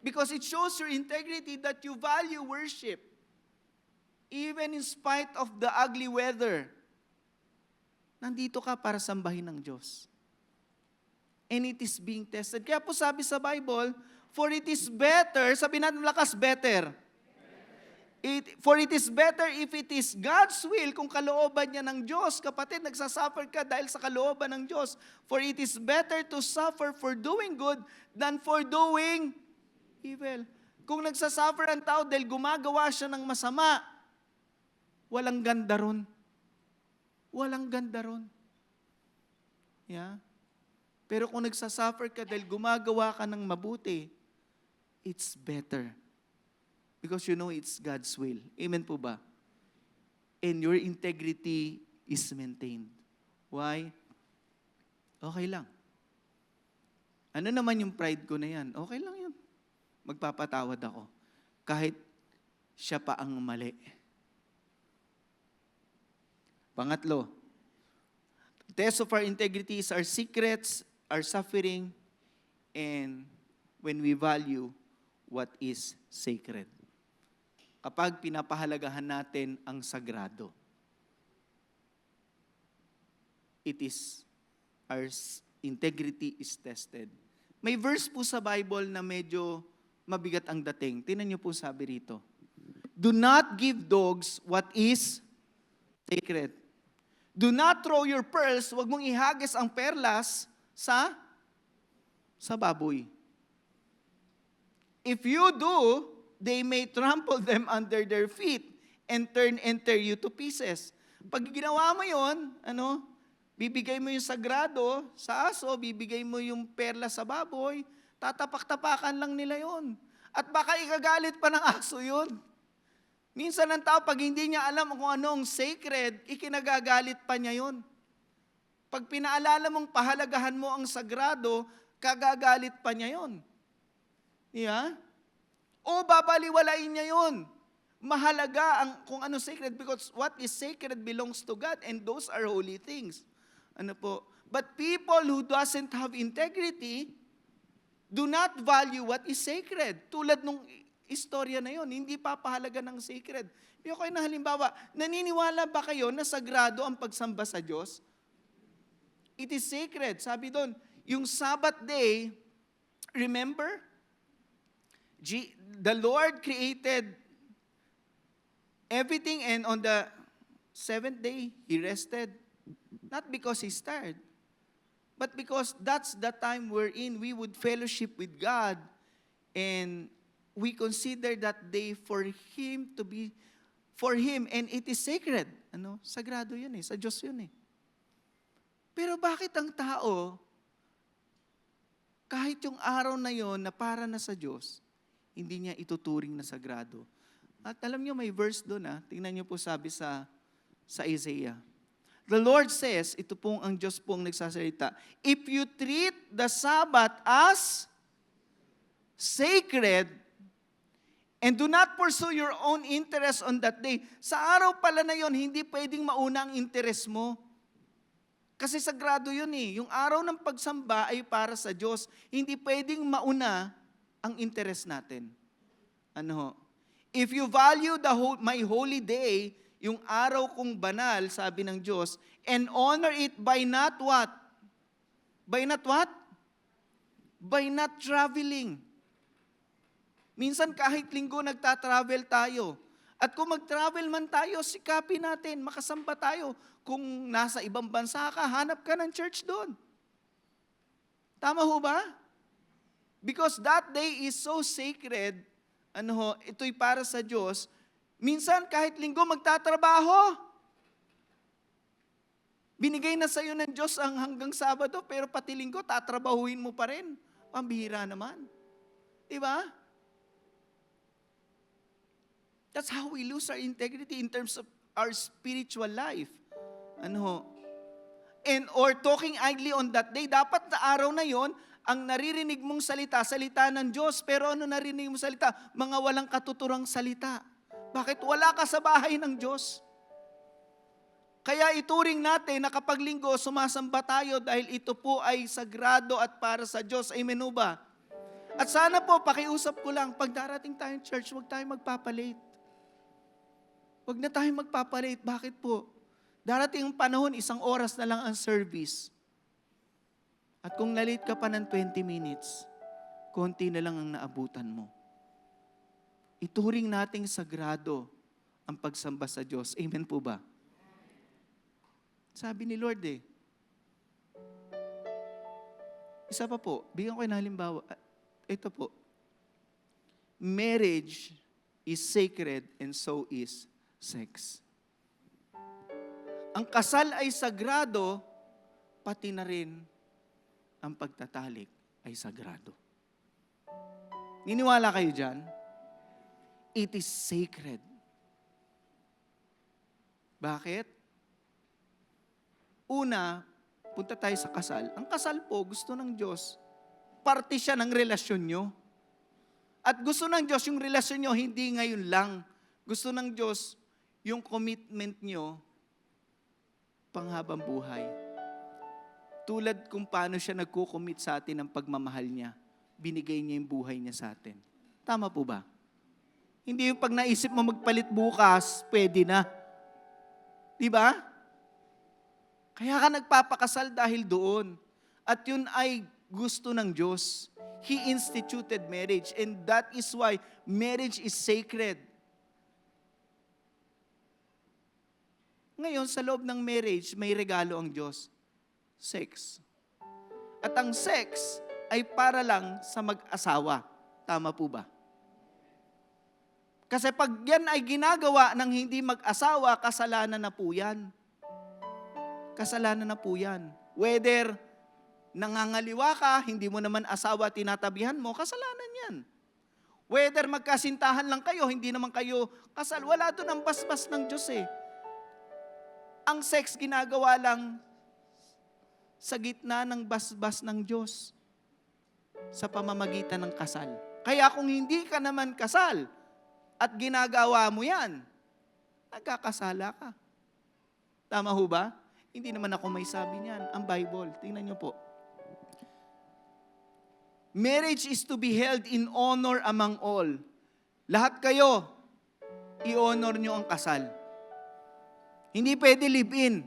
Because it shows your integrity that you value worship. Even in spite of the ugly weather. Nandito ka para sambahin ng Diyos. And it is being tested. Kaya po sabi sa Bible, for it is better, sabi natin lakas, better. For it is better if it is God's will, kung kalooban niya ng Diyos. Kapatid, nagsasuffer ka dahil sa kalooban ng Diyos. For it is better to suffer for doing good than for doing evil. Kung nagsasuffer ang tao dahil gumagawa siya ng masama, walang ganda ron. Walang ganda ron. Yeah? Pero kung nagsasuffer ka dahil gumagawa ka ng mabuti, it's better. Because you know it's God's will. Amen po ba? And your integrity is maintained. Why? Okay lang. Ano naman yung pride ko na yan? Okay lang yun. Magpapatawad ako. Kahit siya pa ang mali. Pangatlo, the test of our integrity is our secrets, our suffering, and when we value what is sacred. Kapag pinapahalagahan natin ang sagrado, our integrity is tested. May verse po sa Bible na medyo mabigat ang dating. Tingnan niyo po sabi rito. Do not give dogs what is sacred. Do not throw your pearls, huwag mong ihagis ang perlas sa baboy. If you do, they may trample them under their feet and tear you to pieces. Pag ginawa mo yon, bibigay mo yung sagrado sa aso, bibigay mo yung perlas sa baboy, tatapak-tapakan lang nila yon. At baka ikagalit pa ng aso yun. Minsan ang tao, pag hindi niya alam kung anong sacred, ikinagagalit pa niya yun. Pag pinaalala mong pahalagahan mo ang sagrado, kagagalit pa niya yun. Yeah? O babaliwalain niya yun. Mahalaga ang kung ano sacred because what is sacred belongs to God and those are holy things. Ano po? But people who doesn't have integrity do not value what is sacred. Tulad nung istorya na yon, hindi papahalaga ng sacred. Bigyan ko kayo na halimbawa, naniniwala ba kayo na sagrado ang pagsamba sa Diyos? It is sacred. Sabi doon, yung Sabbath day, remember? The Lord created everything and on the seventh day, He rested. Not because He's tired, but because that's the time wherein we would fellowship with God, and we consider that day for Him to be, for Him, and it is sacred. Sagrado yun sa Diyos yun Pero bakit ang tao, kahit yung araw na yon na para na sa Diyos, hindi niya ituturing na sagrado? At alam niyo, may verse doon tingnan niyo po, sabi sa Isaiah. The Lord says, ito pong ang Diyos pong nagsasalita, if you treat the Sabbath as sacred, and do not pursue your own interest on that day. Sa araw pala na yon, hindi pwedeng mauna ang interest mo. Kasi sagrado yun Yung araw ng pagsamba ay para sa Diyos. Hindi pwedeng mauna ang interest natin. If you value my holy day, yung araw kong banal, sabi ng Diyos, and honor it by not what? By not what? By not traveling. Minsan kahit linggo nagta-travel tayo. At kung mag-travel man tayo, sikapin natin, makasamba tayo. Kung nasa ibang bansa ka, hanap ka ng church doon. Tama ho ba? Because that day is so sacred, ito'y para sa Diyos. Minsan kahit linggo magtatrabaho. Binigay na sa iyo ng Diyos ang hanggang Sabado, pero pati linggo tatrabahuin mo pa rin. Pambihira naman. Diba? That's how we lose our integrity in terms of our spiritual life. Or talking idly on that day, dapat na araw na yon, ang naririnig mong salita, salita ng Diyos. Pero ano narinig mong salita? Mga walang katuturang salita. Bakit? Wala ka sa bahay ng Diyos. Kaya ituring natin na kapag linggo, sumasamba tayo dahil ito po ay sagrado at para sa Diyos. Amen o ba? At sana po, pakiusap ko lang, pag darating tayong church, huwag tayong magpapalate. Huwag na tayong magpapalate. Bakit po? Darating ang panahon, 1 oras na lang ang service. At kung na-late ka pa ng 20 minutes, konti na lang ang naabutan mo. Ituring nating sagrado ang pagsamba sa Diyos. Amen po ba? Sabi ni Lord Isa pa po, bigyan ko ng halimbawa. Ito po. Marriage is sacred and so is sex. Ang kasal ay sagrado, pati na rin ang pagtatalik ay sagrado. Niniwala kayo dyan? It is sacred. Bakit? Una, punta tayo sa kasal. Ang kasal po, gusto ng Diyos, parte siya ng relasyon nyo. At gusto ng Diyos, yung relasyon nyo, hindi ngayon lang. Gusto ng Diyos, yung commitment nyo, panghabang buhay. Tulad kung paano siya nagko-commit sa atin ng pagmamahal niya. Binigay niya yung buhay niya sa atin. Tama po ba? Hindi yung pag naisip mo magpalit bukas, pwede na. Di ba? Kaya ka nagpapakasal dahil doon. At yun ay gusto ng Diyos. He instituted marriage, and that is why marriage is sacred. Ngayon, sa loob ng marriage, may regalo ang Diyos. Sex. At ang sex ay para lang sa mag-asawa. Tama po ba? Kasi pag yan ay ginagawa ng hindi mag-asawa, kasalanan na po yan. Kasalanan na po yan. Whether nangangaliwa ka, hindi mo naman asawa tinatabihan mo, kasalanan yan. Whether magkasintahan lang kayo, hindi naman kayo kasal, wala doon ang basbas ng Diyos Ang sex ginagawa lang sa gitna ng basbas ng Diyos sa pamamagitan ng kasal. Kaya kung hindi ka naman kasal at ginagawa mo yan, nagkakasala ka. Tama ho ba? Hindi naman ako may sabi niyan. Ang Bible, tingnan niyo po. Marriage is to be held in honor among all. Lahat kayo, i-honor niyo ang kasal. Hindi pwede live-in.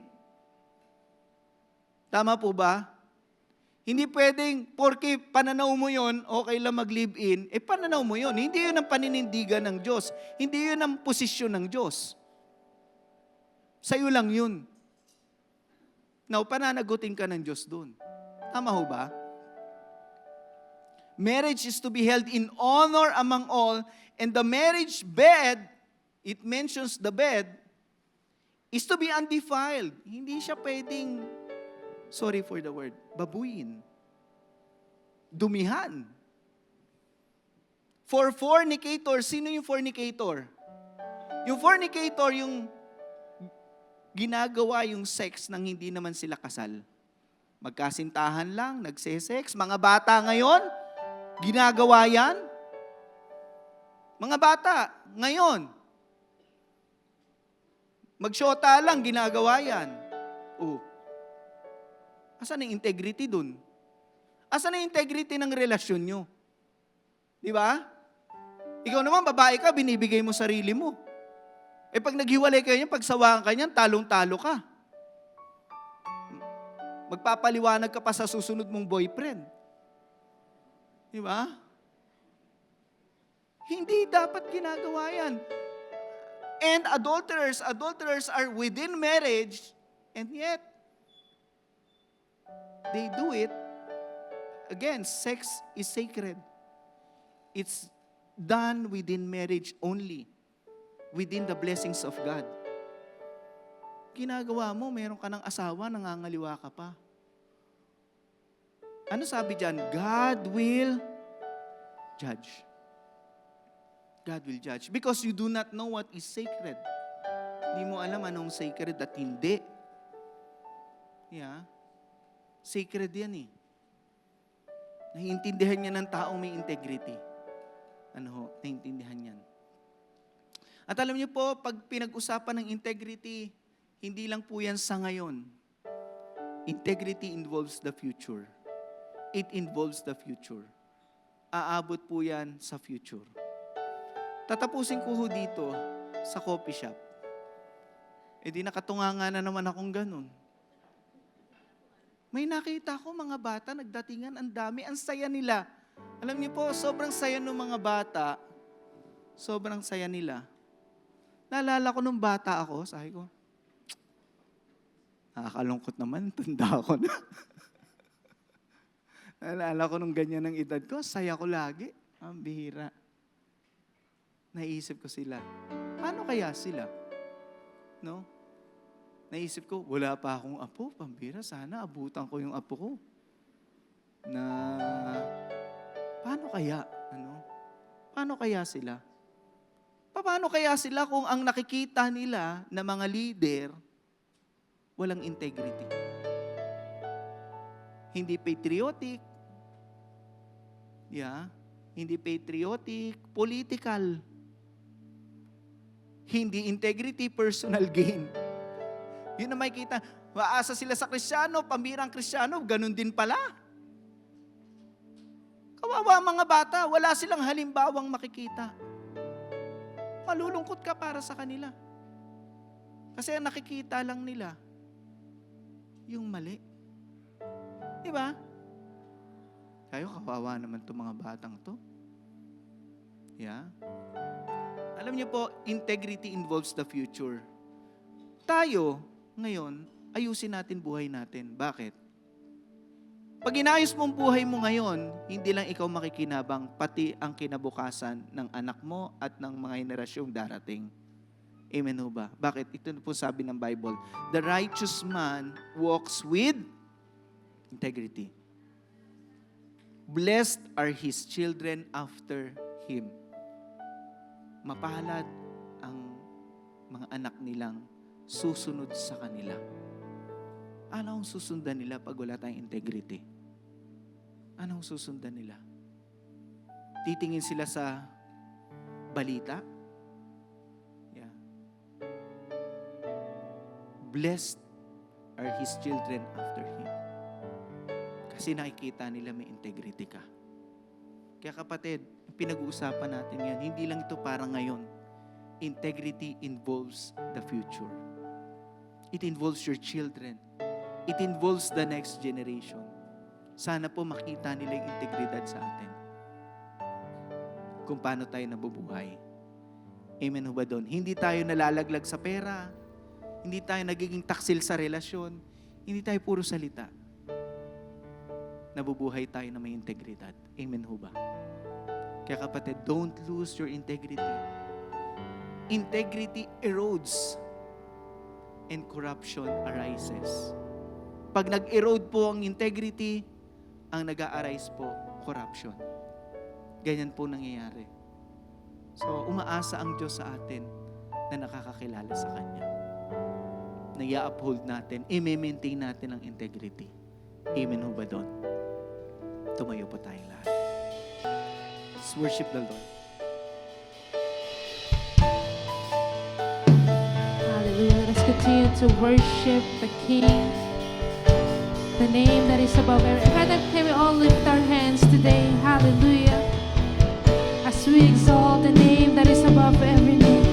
Tama po ba? Hindi pwedeng, porque pananaw mo yon, okay lang mag-live-in, pananaw mo yon. Hindi yun ang paninindigan ng Diyos. Hindi yun ang posisyon ng Diyos. Sa'yo lang yun. Now, pananagutin ka ng Diyos doon. Tama ho ba? Marriage is to be held in honor among all, and the marriage bed, it mentions the bed, is to be undefiled. Hindi siya pwedeng, sorry for the word, babuyin. Dumihan. For fornicator, sino yung fornicator? Yung fornicator, yung ginagawa yung sex nang hindi naman sila kasal. Magkasintahan lang, nagsesex. Mga bata ngayon, ginagawa yan. Mga bata, ngayon, magsyota lang, ginagawa yan. Asan ang integrity dun? Asan ang integrity ng relasyon nyo? Di ba? Ikaw naman, babae ka, binibigay mo sarili mo. Pag naghiwalay kayo niyan, pagsawakan ka niyan, talong-talo ka. Magpapaliwanag ka pa sa susunod mong boyfriend. Di ba? Hindi dapat ginagawa yan. And adulterers are within marriage, and yet, they do it. Again, sex is sacred. It's done within marriage only, within the blessings of God. Ginagawa mo, meron ka ng asawa, nangangaliwa ka pa. Ano sabi dyan? God will judge. God will judge. Because you do not know what is sacred. Hindi mo alam anong sacred at hindi. Yeah. Sacred yan eh. Naiintindihan niya ng taong may integrity. Naiintindihan yan. At alam niyo po, pag pinag-usapan ng integrity, hindi lang po yan sa ngayon. Integrity involves the future. It involves the future. Aabot po yan sa future. Tatapusin ko ho dito sa coffee shop. Di nakatunganga na naman akong ganun. May nakita ko mga bata, nagdatingan, ang dami, ang saya nila. Alam niyo po, sobrang saya ng mga bata. Sobrang saya nila. Naalala ko nung bata ako, sabi ko, nakakalungkot naman, tanda ko na. Naalala ko nung ganyan ng edad ko, saya ko lagi. Ang bihira. Naisip ko sila, paano kaya sila? No? Naisip ko, wala pa akong apo, pambira, sana abutan ko yung apo ko. Na, paano kaya? Paano kaya sila? Paano kaya sila kung ang nakikita nila na mga leader, walang integrity? Hindi patriotic, hindi patriotic, political. Hindi integrity, personal gain. Yun na makikita. Maasa sila sa Kristiyano, pambirang Kristiyano, ganun din pala. Kawawa mga bata, wala silang halimbawang makikita. Malulungkot ka para sa kanila. Kasi ang nakikita lang nila, yung mali. Diba? Kayo, kawawa naman itong mga batang to. Yeah. Alam niyo po, integrity involves the future. Tayo, ngayon, ayusin natin buhay natin. Bakit? Pag inayos mong buhay mo ngayon, hindi lang ikaw makikinabang, pati ang kinabukasan ng anak mo at ng mga henerasyong darating. Amen ho ba? Bakit? Ito po sabi ng Bible. The righteous man walks with integrity. Blessed are his children after him. Mapalad ang mga anak nilang susunod sa kanila. Ano ang susundan nila pag wala tayong integrity? Anong susundan nila? Titingin sila sa balita? Yeah. Blessed are his children after him. Kasi nakikita nila may integrity ka. Kaya kapatid, pinag-uusapan natin yan. Hindi lang ito para ngayon. Integrity involves the future. It involves your children. It involves the next generation. Sana po makita nila yung integridad sa atin. Kung paano tayo nabubuhay. Amen ho ba doon? Hindi tayo nalalaglag sa pera. Hindi tayo nagiging taksil sa relasyon. Hindi tayo puro salita. nabubuhay tayo na may integridad. Amen ho ba? Kaya kapatid, don't lose your integrity. Integrity erodes and corruption arises. Pag nag-erode po ang integrity, ang nag-a-arise po, corruption. Ganyan po nangyayari. So, umaasa ang Diyos sa atin na nakakakilala sa Kanya. Na i-uphold natin, i-maintain natin ang integrity. Amen ho ba doon? Tumayo po tayong lahat. Let's worship the Lord. Hallelujah. Let's continue to worship the King, the name that is above every. Father, can we all lift our hands today? Hallelujah. As we exalt the name that is above every name.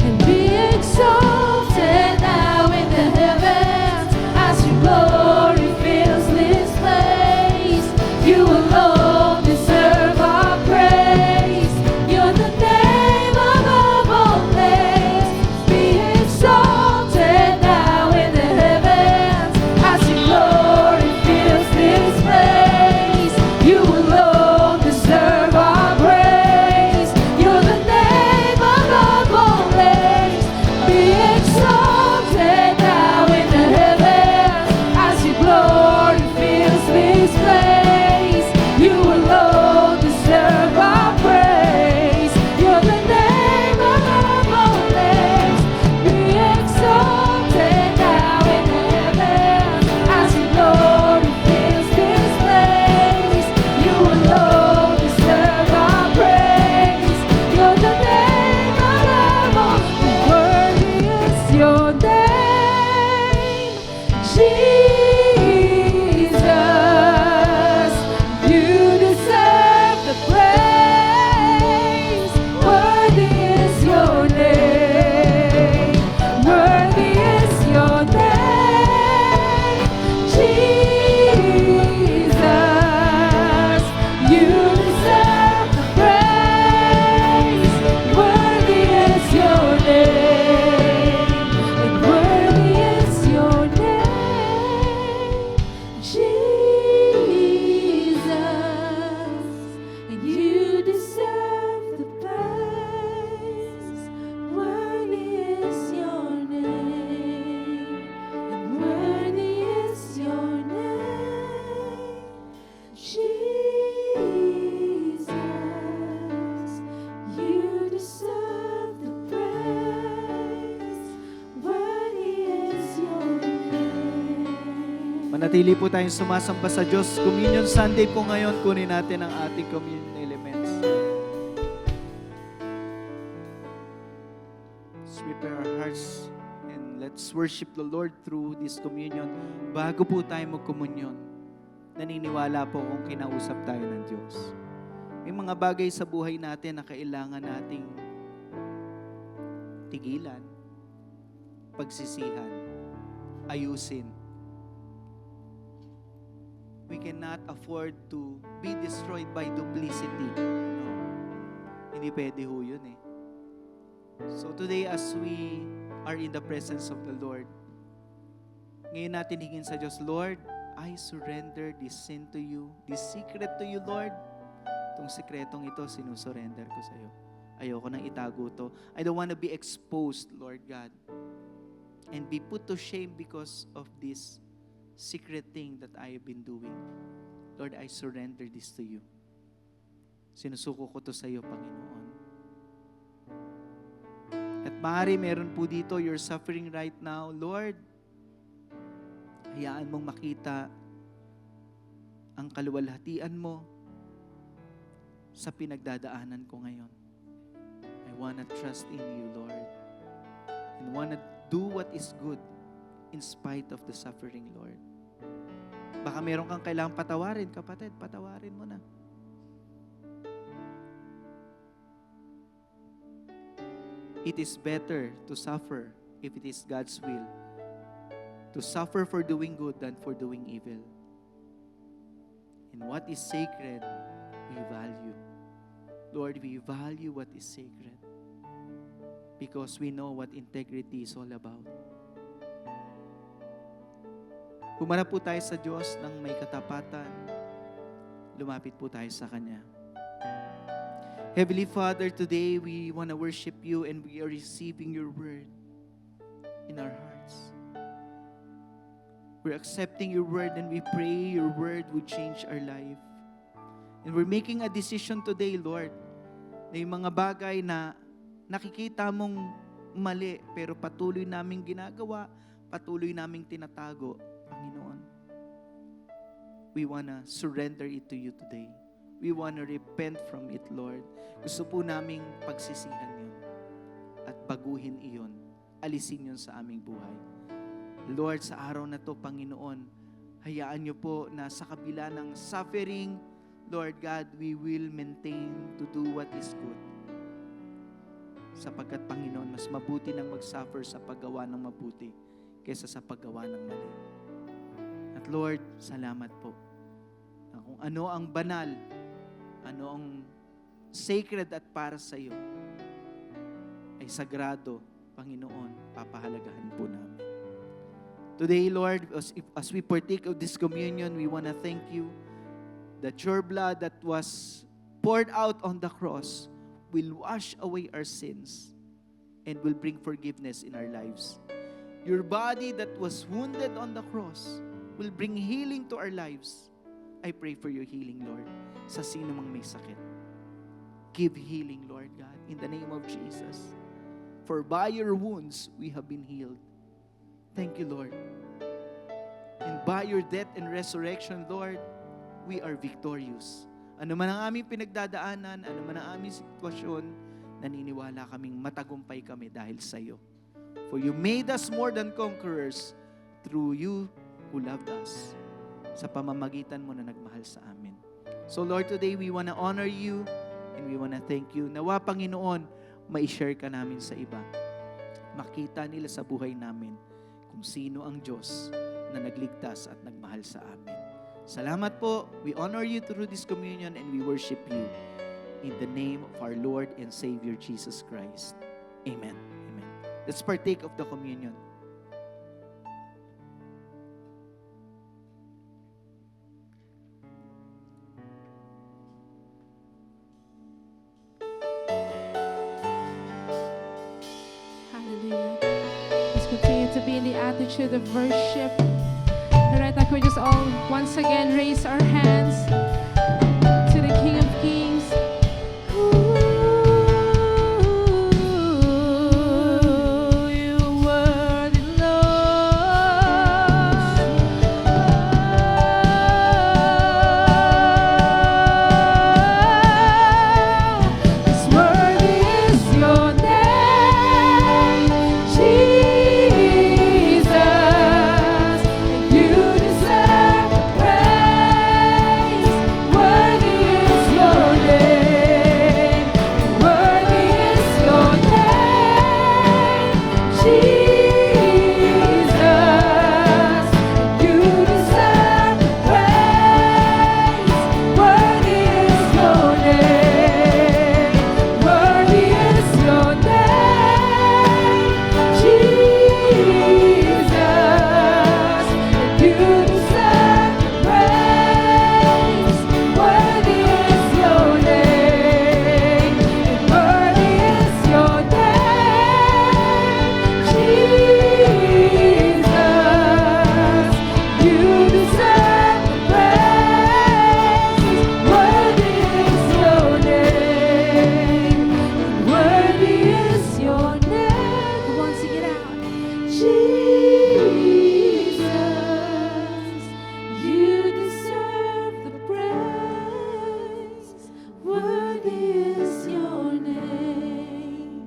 And be exalted now in the heavens as your glory fills this place. You alone deserve our praise. You're the name above all names. Be exalted now in the heavens as your glory fills this place. You alone deserve our praise. You're the name above all names. Be exalted now in the heavens as your glory fills this place. You alone deserve our praise. You're the name above all names. Be exalted now in the heavens as your glory fills this place. You alone deserve our praise. You're the name above all. Worthy is your name, Jesus. You deserve the praise. Worthy is your name. Worthy is your name, Jesus. You deserve the praise. Worthy is your name. And worthy is your name, Jesus. And you deserve the praise. Worthy is your name. And worthy is your name, Jesus. You deserve the praise. Worthy is your name. Manatili po tayong sumasamba sa Diyos. Communion Sunday po ngayon, kunin natin ang ating communion elements. Let's prepare our hearts and let's worship the Lord through this communion. Bago po tayo magkomunyon, naniniwala po kung kinausap tayo ng Diyos. May mga bagay sa buhay natin na kailangan nating tigilan, pagsisihan, ayusin. We cannot afford to be destroyed by duplicity. No. Hindi pwede ho yun eh. So today as we are in the presence of the Lord, ngayon natin hingin sa Diyos, Lord, I surrender this sin to you, this secret to you, Lord. Itong sikretong ito, sinusurrender ko sa iyo. Ayoko nang itago to. I don't want to be exposed, Lord God, and be put to shame because of this secret thing that I have been doing. Lord, I surrender this to you. Sinusuko ko to sa iyo, Panginoon. At maaari meron po dito, you're suffering right now. Lord, hayaan mong makita ang kaluwalhatian mo sa pinagdadaanan ko ngayon. I wanna trust in you, Lord, and wanna do what is good in spite of the suffering, Lord. Baka meron kang kailangang patawarin, kapatid, patawarin mo na. It is better to suffer if it is God's will, to suffer for doing good than for doing evil. And what is sacred, we value. Lord, we value what is sacred because we know what integrity is all about. Humarap po tayo sa Diyos ng may katapatan. Lumapit po tayo sa Kanya. Heavenly Father, today we want to worship You and we are receiving Your word in our hearts. We're accepting Your word and we pray Your word would change our life. And we're making a decision today, Lord, na yung mga bagay na nakikita mong mali pero patuloy naming ginagawa, patuloy naming tinatago, Panginoon. We wanna surrender it to You today. We wanna repent from it, Lord. Gusto po naming pagsisihan yun at baguhin iyon. Alisin yun sa aming buhay. Lord, sa araw na to, Panginoon, hayaan niyo po na sa kabila ng suffering, Lord God, we will maintain to do what is good. Sapagkat, Panginoon, mas mabuti nang mag-suffer sa paggawa ng mabuti kaysa sa paggawa ng mali. At Lord, salamat po na kung ano ang banal, ano ang sacred at para sa iyo, ay sagrado, Panginoon, papahalagahan po namin. Today, Lord, as we partake of this communion, we want to thank You that Your blood that was poured out on the cross will wash away our sins and will bring forgiveness in our lives. Your body that was wounded on the cross will bring healing to our lives. I pray for Your healing, Lord, sa sino mang may sakit. Give healing, Lord God, in the name of Jesus. For by Your wounds, we have been healed. Thank You, Lord. And by Your death and resurrection, Lord, we are victorious. Ano man ang aming pinagdadaanan, ano man ang aming sitwasyon, naniniwala kaming matagumpay kami dahil sa iyo. For You made us more than conquerors through You who loved us. Sa pamamagitan mo na nagmahal sa amin. So Lord, today we want to honor You and we want to thank You. Nawa, Panginoon, ma-share ka namin sa iba. Makita nila sa buhay namin kung sino ang Diyos na nagligtas at nagmahal sa amin. Salamat po. We honor You through this communion and we worship You in the name of our Lord and Savior Jesus Christ. Amen. Amen. Let's partake of the communion. Hallelujah. Let's continue to be in the attitude of worship. Right now, can we just all once again raise our hands to the King of Kings. Ooh, You worthy, Lord. 'Cause worthy is Your name, Jesus. You deserve the praise. Worthy is Your name. Worthy is Your name, Jesus. You deserve the praise. Worthy is Your name. Worthy is Your name, Jesus. You deserve the praise. Worthy is Your name. Worthy is Your name, Jesus. You deserve the praise. Worthy is Your name. Worthy is Your name. Come on, sing it out. Jesus, You deserve the praise. Worthy is Your name,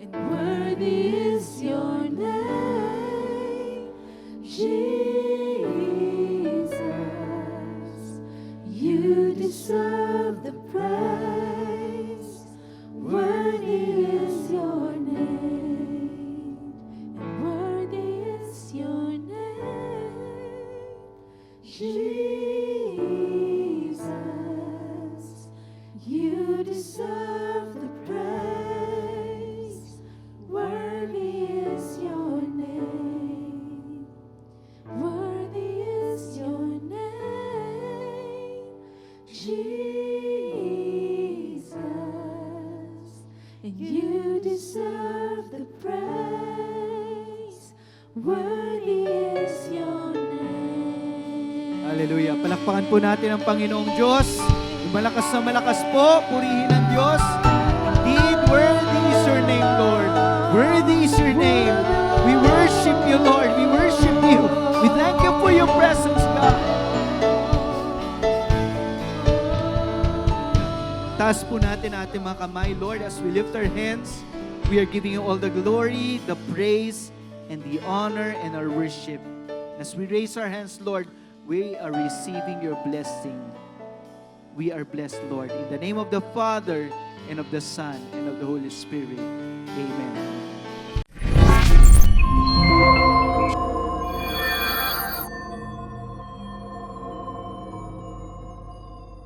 and worthy is Your name, Jesus. You deserve the praise. Worthy is Your name, and worthy is Your name, Jesus. You deserve the praise. Worthy is Your name. Worthy Palakpakan po natin ang Panginoong Diyos. Yung malakas na malakas po, purihin ang Diyos. Indeed, worthy is your name, Lord. Worthy is your name. We worship you, Lord. We worship you. We thank you for your presence, God. Taas po natin ating mga kamay, Lord, as we lift our hands. We are giving you all the glory, the praise, and the honor and our worship. As we raise our hands, Lord, we are receiving your blessing. We are blessed, Lord. In the name of the Father, and of the Son, and of the Holy Spirit. Amen.